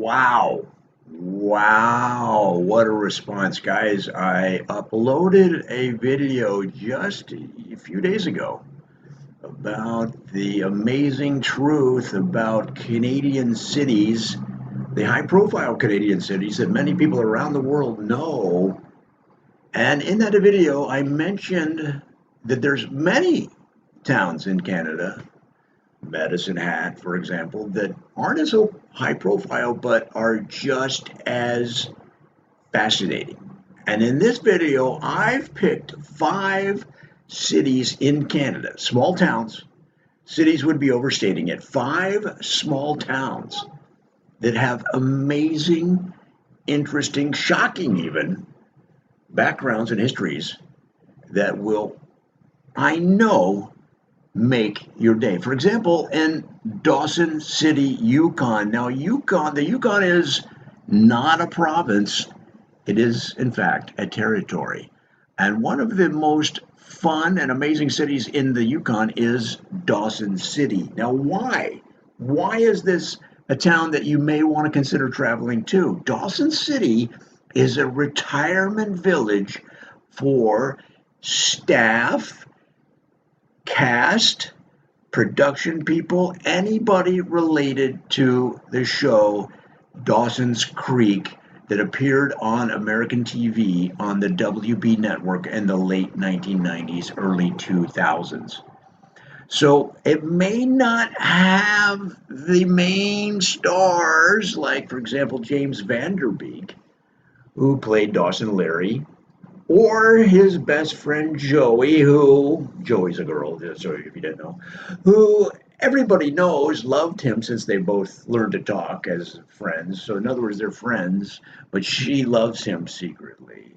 Wow. Wow. What a response, guys. I uploaded a video just a few days ago about the amazing truth about Canadian cities, the high profile Canadian cities that many people around the world know. And in that video, I mentioned that there's many towns in Canada, Medicine Hat, for example, that aren't as high profile but are just as fascinating. And in this video, I've picked five cities in Canada, small towns. Cities would be overstating it. Five small towns that have amazing, interesting, shocking even backgrounds and histories that will, I know, make your day. For example, in Dawson City, Yukon. Now, the Yukon is not a province. It is, in fact, a territory. And one of the most fun and amazing cities in the Yukon is Dawson City. Now, why? Why is this a town that you may want to consider traveling to? Dawson City is a retirement village for staff, cast, production people, anybody related to the show Dawson's Creek that appeared on American TV on the WB network in the late 1990s, early 2000s. So it may not have the main stars, like, for example, James Van Der Beek, who played Dawson Leary, or his best friend Joey, who Joey's a girl, so if you didn't know, who everybody knows loved him since they both learned to talk as friends. So in other words, they're friends, but she loves him secretly.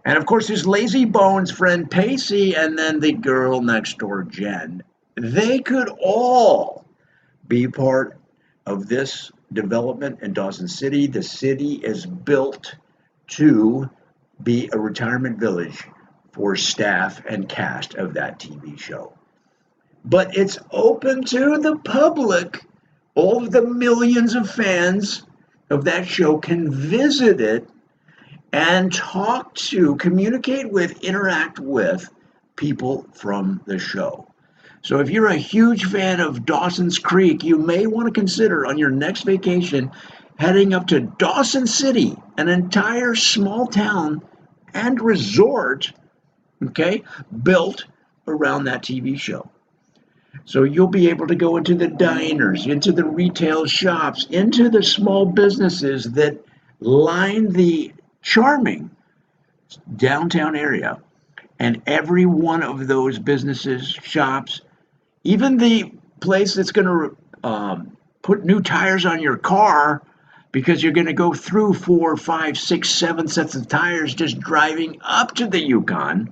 And of course, his lazy bones friend Pacey, and then the girl next door, Jen. They could all be part of this development in Dawson City. The city is built to be a retirement village for staff and cast of that TV show. But it's open to the public. All of the millions of fans of that show can visit it and talk to, communicate with, interact with people from the show. So if you're a huge fan of Dawson's Creek, you may want to consider on your next vacation heading up to Dawson City, an entire small town and resort, okay, built around that TV show. So you'll be able to go into the diners, into the retail shops, into the small businesses that line the charming downtown area. And every one of those businesses, shops, even the place that's going to put new tires on your car because you're going to go through 4, 5, 6, 7 sets of tires just driving up to the Yukon.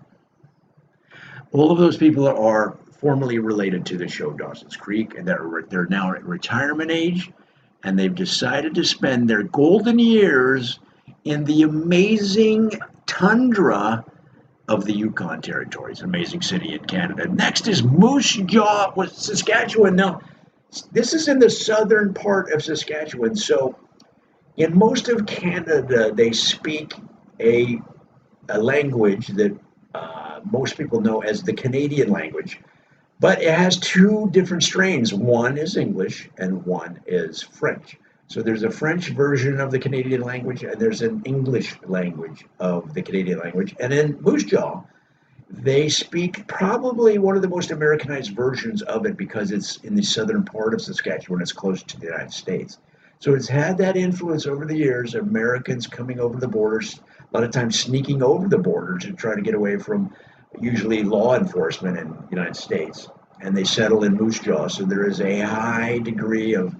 All of those people are formerly related to the show Dawson's Creek, and they're now at retirement age, and they've decided to spend their golden years in the amazing tundra of the Yukon territories, amazing city in Canada. Next is Moose Jaw, Saskatchewan. Now, this is in the southern part of Saskatchewan, so in most of Canada, they speak a language that most people know as the Canadian language, but it has two different strains. One is English and one is French. So there's a French version of the Canadian language and there's an English language of the Canadian language. And in Moose Jaw, they speak probably one of the most Americanized versions of it because it's in the southern part of Saskatchewan. It's close to the United States. So it's had that influence over the years, Americans coming over the borders, a lot of times sneaking over the border to try to get away from usually law enforcement in the United States. And they settle in Moose Jaw. So there is a high degree of,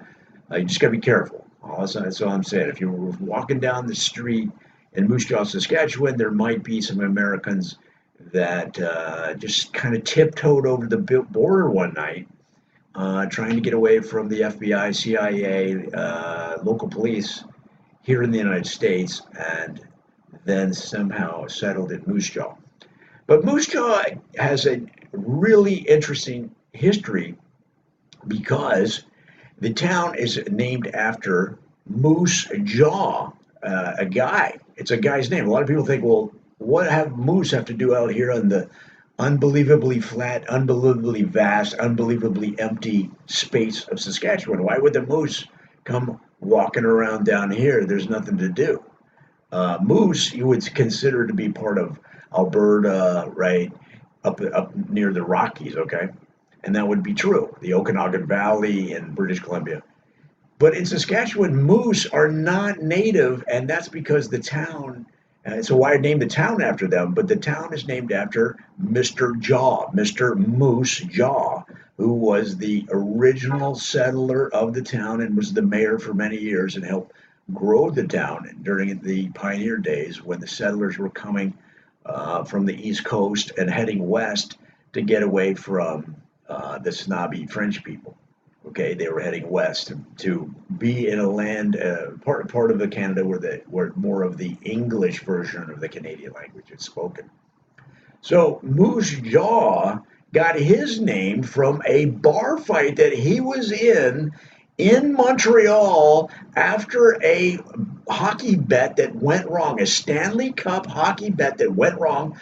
you just got to be careful. That's all I'm saying. If you're walking down the street in Moose Jaw, Saskatchewan, there might be some Americans that just kind of tiptoed over the border one night, trying to get away from the FBI, CIA, local police here in the United States, and then somehow settled in Moose Jaw. But Moose Jaw has a really interesting history because the town is named after Moose Jaw, a guy. It's a guy's name. A lot of people think, well, what have moose have to do out here on the unbelievably flat, unbelievably vast, unbelievably empty space of Saskatchewan? Why would the moose come walking around down here? There's nothing to do. Moose, you would consider to be part of Alberta, right, up near the Rockies, okay? And that would be true. The Okanagan Valley in British Columbia. But in Saskatchewan, moose are not native, and that's because the town. So why I named the town after them? But the town is named after Mr. Jaw, Mr. Moose Jaw, who was the original settler of the town and was the mayor for many years and helped grow the town during the pioneer days when the settlers were coming from the East Coast and heading west to get away from the snobby French people. Okay, they were heading west to be in a land part of the Canada where more of the English version of the Canadian language is spoken. So Moose Jaw got his name from a bar fight that he was in Montreal after a hockey bet that went wrong, a Stanley Cup hockey bet that went wrong.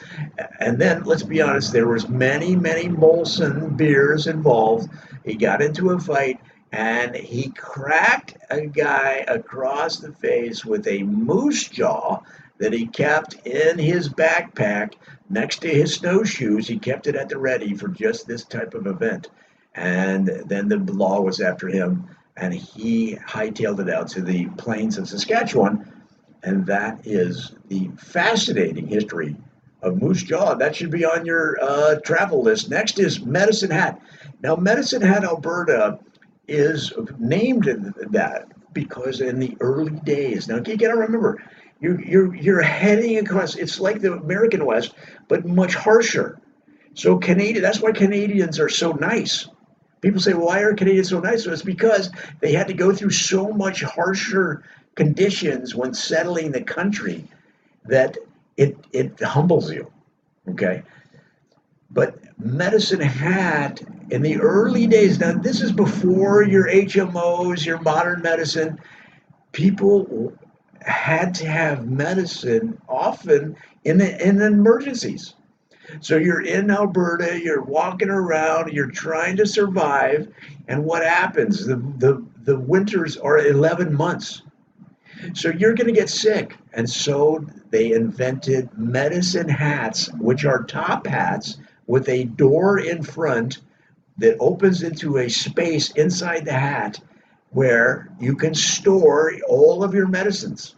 And then let's be honest, there was many Molson beers involved. He got into a fight and he cracked a guy across the face with a moose jaw that he kept in his backpack next to his snowshoes. He kept it at the ready for just this type of event. And then the law was after him, and he hightailed it out to the plains of Saskatchewan. And that is the fascinating history of Moose Jaw. That should be on your travel list. Next is Medicine Hat. Now, Medicine Hat, Alberta, is named that because in the early days. Now, you got to remember, you're heading across. It's like the American West, but much harsher. So Canadian. That's why Canadians are so nice. People say, well, why are Canadians so nice? So it's because they had to go through so much harsher conditions when settling the country that it humbles you. Okay. But Medicine Hat in the early days, now this is before your HMOs, your modern medicine, people had to have medicine often in emergencies. So you're in Alberta, you're walking around, you're trying to survive, and what happens? The winters are 11 months. So you're going to get sick. And so they invented medicine hats, which are top hats with a door in front that opens into a space inside the hat where you can store all of your medicines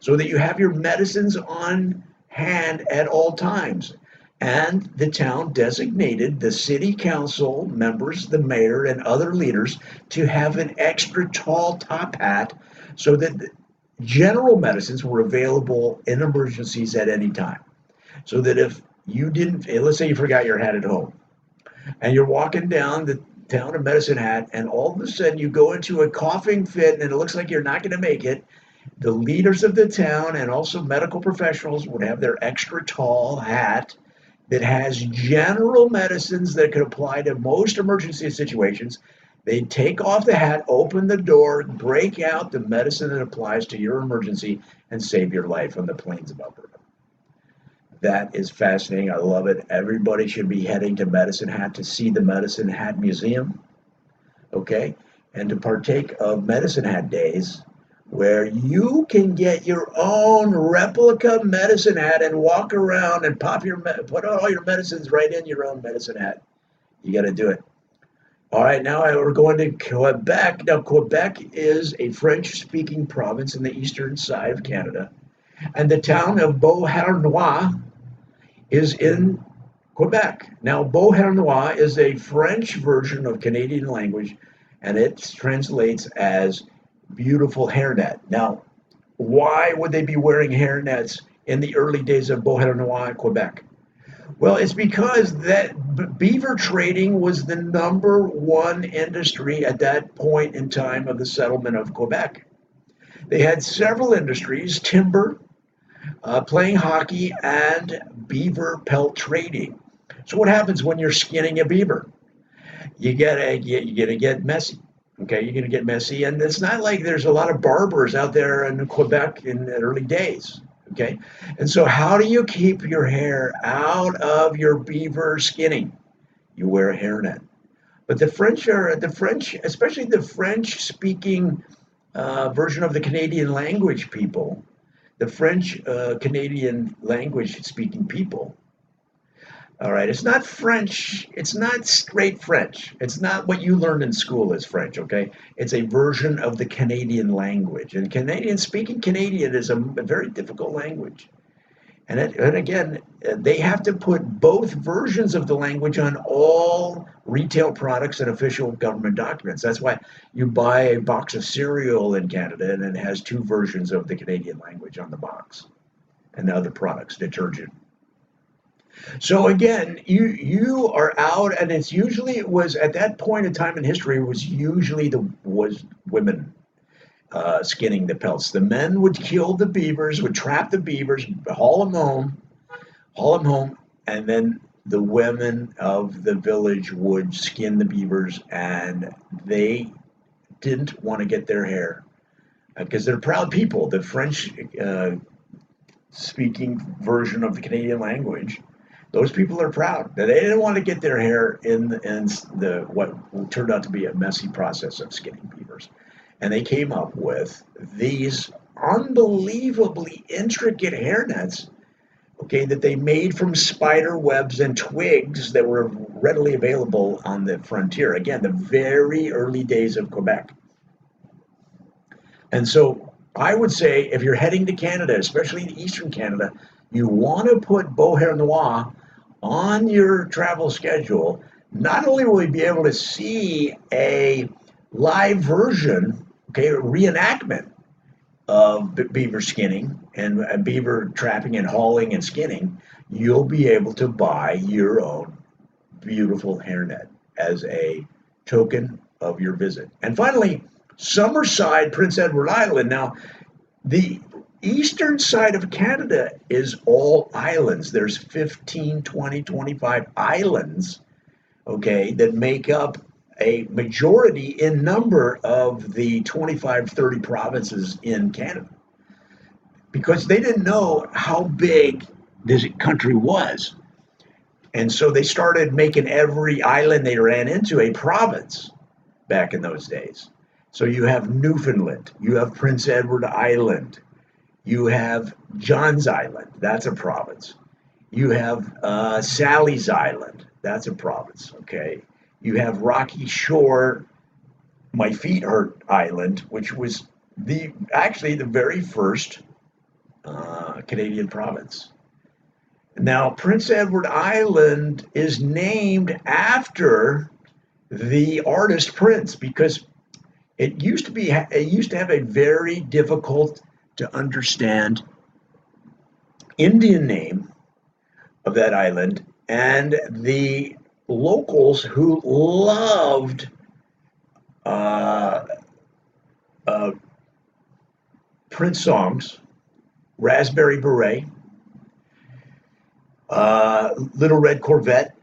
so that you have your medicines on hand at all times. And the town designated the city council members, the mayor, and other leaders to have an extra tall top hat so that general medicines were available in emergencies at any time. So that if you didn't, let's say you forgot your hat at home, and you're walking down the town of Medicine Hat, and all of a sudden you go into a coughing fit and it looks like you're not going to make it, the leaders of the town and also medical professionals would have their extra tall hat that has general medicines that could apply to most emergency situations. They'd take off the hat, open the door, break out the medicine that applies to your emergency, and save your life on the plains of Alberta. That is fascinating. I love it. Everybody should be heading to Medicine Hat to see the Medicine Hat Museum, okay? And to partake of Medicine Hat Days, where you can get your own replica medicine hat and walk around and put all your medicines right in your own medicine hat. You got to do it. All right, now we're going to Quebec. Now, Quebec is a French-speaking province in the eastern side of Canada, and the town of Beauharnois is in Quebec. Now, Beauharnois is a French version of Canadian language, and it translates as beautiful hairnet. Now, why would they be wearing hairnets in the early days of Beauharnois, Quebec? Well, it's because that beaver trading was the number one industry at that point in time of the settlement of Quebec. They had several industries: timber, playing hockey, and beaver pelt trading. So what happens when you're skinning a beaver? You're gonna get messy. Okay, you're going to get messy, and it's not like there's a lot of barbers out there in Quebec in the early days. Okay, and so how do you keep your hair out of your beaver skinning? You wear a hairnet. But the French, especially the French-speaking version of the Canadian language people, the French Canadian language speaking people. All right, it's not French. It's not straight French. It's not what you learned in school as French, okay? It's a version of the Canadian language. And Canadian, speaking Canadian is a very difficult language. And again, they have to put both versions of the language on all retail products and official government documents. That's why you buy a box of cereal in Canada and it has two versions of the Canadian language on the box and the other products, detergent. So again, you are out, and it's usually it was at that point in time in history it was usually the was women skinning the pelts. The men would kill the beavers, would trap the beavers, haul them home, and then the women of the village would skin the beavers, and they didn't want to get their hair because they're proud people. The French speaking version of the Canadian language, those people are proud. They didn't want to get their hair in the what turned out to be a messy process of skinning beavers, and they came up with these unbelievably intricate hairnets. Okay, that they made from spider webs and twigs that were readily available on the frontier. Again, the very early days of Quebec. And so I would say if you're heading to Canada, especially in Eastern Canada, you want to put Beauhair Noir on your travel schedule. Not only will you be able to see a live version, okay, a reenactment of beaver skinning and beaver trapping and hauling and skinning, you'll be able to buy your own beautiful hairnet as a token of your visit. And finally, Summerside, Prince Edward Island. Now, the eastern side of Canada is all islands. There's 15, 20, 25 islands, okay, that make up a majority in number of the 25, 30 provinces in Canada because they didn't know how big this country was. And so they started making every island they ran into a province back in those days. So you have Newfoundland, you have Prince Edward Island, you have John's Island, that's a province. You have Sally's Island, that's a province, okay? You have Rocky Shore, My Feet Hurt Island, which was actually the very first Canadian province. Now, Prince Edward Island is named after the artist Prince because it used to have a very difficult to understand Indian name of that island, and the locals who loved uh, uh, Prince songs, Raspberry Beret, Little Red Corvette,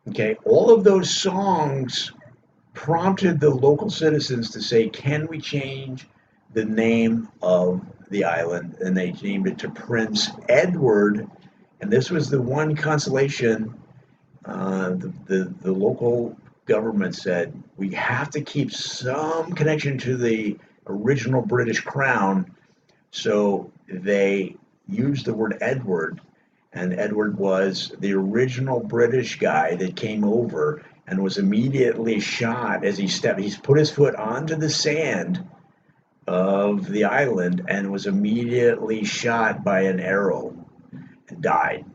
okay, all of those songs prompted the local citizens to say, can we change the name of the island? And they named it to Prince Edward. And this was the one consolation the local government said, we have to keep some connection to the original British crown. So they used the word Edward, and Edward was the original British guy that came over and was immediately shot as he put his foot onto the sand of the island and was immediately shot by an arrow and died.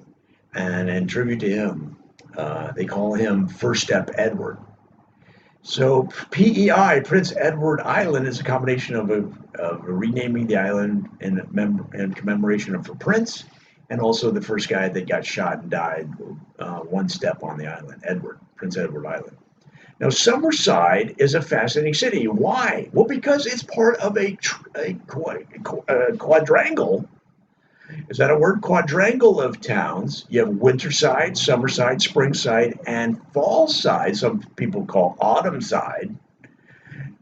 And in tribute to him, they call him First Step Edward. So PEI, Prince Edward Island, is a combination of renaming the island in commemoration of the prince, and also the first guy that got shot and died one step on the island, Edward, Prince Edward Island. Now, Summerside is a fascinating city. Why? Well, because it's part of a quadrangle. Is that a word? Quadrangle of towns. You have Winterside, Summerside, Springside, and Fallside. Some people call Autumnside.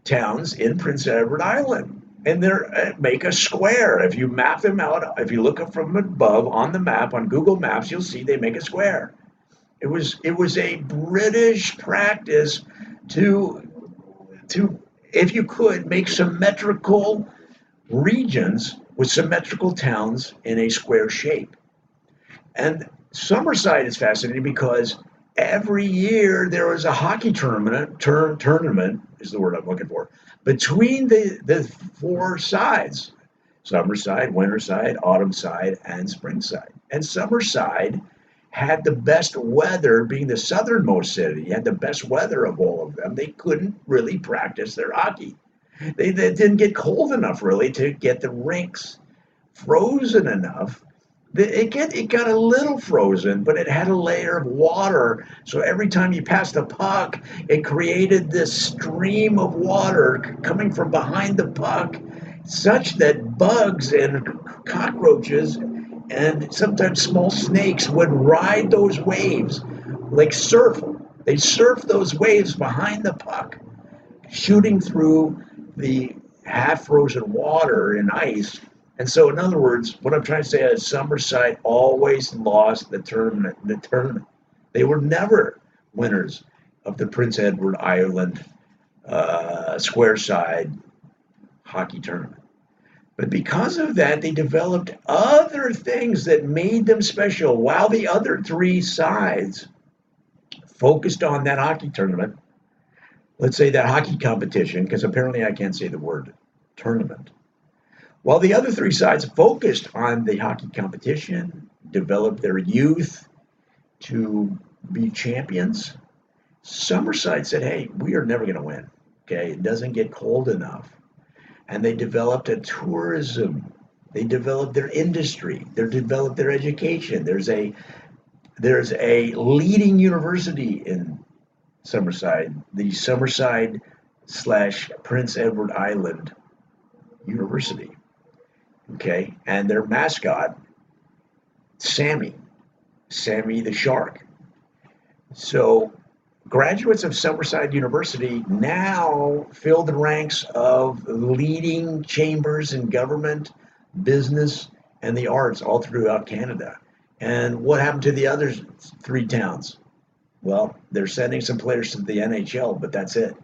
towns in Prince Edward Island, and they're make a square. If you map them out, if you look up from above on the map on Google Maps, you'll see they make a square. It was a British practice to to if you could make symmetrical regions with symmetrical towns in a square shape. And Summerside is fascinating because every year there was a hockey tournament is the word I'm looking for, between the four sides: Summerside, Winterside, Autumnside, and Springside. And Summerside had the best weather, being the southernmost city, had the best weather of all of them. They couldn't really practice their hockey. They didn't get cold enough really to get the rinks frozen enough. It got a little frozen, but it had a layer of water. So every time you passed the puck, it created this stream of water coming from behind the puck, such that bugs and cockroaches and sometimes small snakes would ride those waves like surf. They surf those waves behind the puck, shooting through the half frozen water and ice. And so, in other words, what I'm trying to say is Summerside always lost the tournament. They were never winners of the Prince Edward Island square side hockey tournament. But because of that, they developed other things that made them special. While the other three sides focused on that hockey tournament, let's say that hockey competition, because apparently I can't say the word tournament. While the other three sides focused on the hockey competition, developed their youth to be champions, Summerside said, hey, we are never going to win. Okay, it doesn't get cold enough. And they developed a tourism. They developed their industry. They developed their education. There's a leading university in Summerside, the Summerside slash Prince Edward Island University. Okay, and their mascot, Sammy, Sammy the shark. So graduates of Summerside University now fill the ranks of leading chambers in government, business, and the arts all throughout Canada. And what happened to the other three towns? Well, they're sending some players to the NHL, but that's it.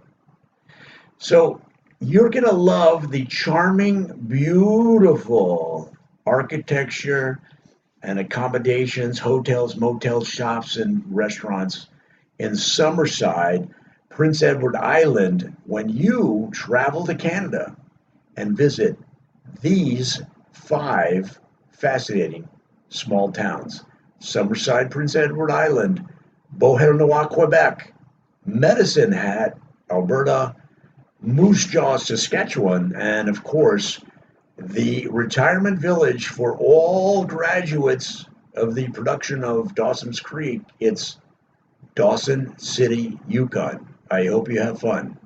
So you're going to love the charming, beautiful architecture and accommodations, hotels, motels, shops, and restaurants in Summerside, Prince Edward Island, when you travel to Canada and visit these five fascinating small towns: Summerside, Prince Edward Island, Beauharnois, Quebec, Medicine Hat, Alberta, Moose Jaw, Saskatchewan, and of course, the retirement village for all graduates of the production of Dawson's Creek. It's Dawson City, Yukon. I hope you have fun.